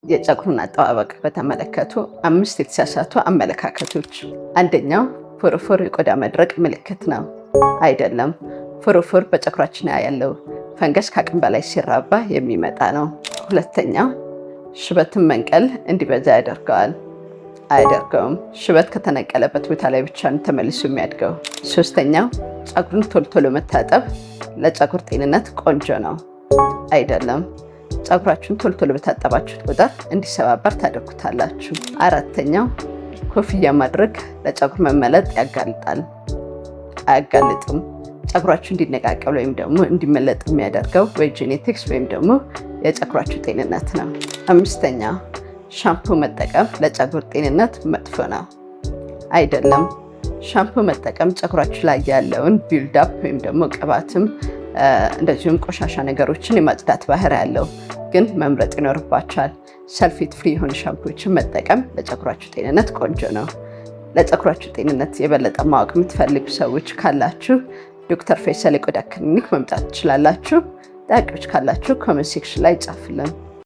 የፀጉርን አጠባበቅ በተመለከቱ 5 የተሳሳቱ አመለካከቶች። አንደኛው ፎሮፎር የቆዳ መድረቅ ምልክት ነው። አይደለም። ፎሮፎር በፀጉራችን ያለው ፈንገስ ከአቅም በላይ ሲራባ የሚመጣ ነው። ሁለተኛው ሽበትን መንቀል እንዲበዛ ያደርገዋል። አያደርገውም። ሽበት ከተነቀለበት ቦታ ላይ ብቻ ነው ተመልሶ የሚያድገው። ሶስተኛው ፀጉርን ቶሎ ቶሎ መታጠብ ለፀጉር ጤንነት ቆንጆ ነው። አይደለም። ፀጉራችሁን ቶሎ ቶሎ በታጠባችሁት ቁጥር እንዲሰባበር ታደርጉታላችሁ። አራተኛው ኮፍያ ማድረግ ለፀጉር መመለጥ ያጋልጣል። አያጋልጥም። ፀጉራችሁ እንዲነቃቀል ወይም ደግሞ እንዲመለጥ የሚያደርገው ወይ ጄኔቲክስ ወይም ደግሞ የፀጉራችሁ ጤንነት ነው። አምስተኛ ሻምፑ መጠቀም ለፀጉር ጤንነት መጥፎ ነው። አይደለም። ሻምፑ መጠቀም ፀጉራችሁ ላይ ያለውን ቢልዳፕ ወይም ደግሞ ቅባትም እንደዚሁም ቆሻሻ ነገሮችን የማጽዳት ባህሪ ያለው፣ ግን መምረጥ ይኖርባቸዋል። ሰልፌት ፍሪ የሆኑ ሻምፖዎችን መጠቀም ለፀጉራችሁ ጤንነት ቆንጆ ነው። ለፀጉራችሁ ጤንነት የበለጠ ማወቅ የምትፈልጉ ሰዎች ካላችሁ ዶክተር ፌይሰል የቆዳ ክሊኒክ መምጣት ትችላላችሁ። ጥያቄዎች ካላችሁ ኮሜንት ሴክሽን ላይ ጻፉልን።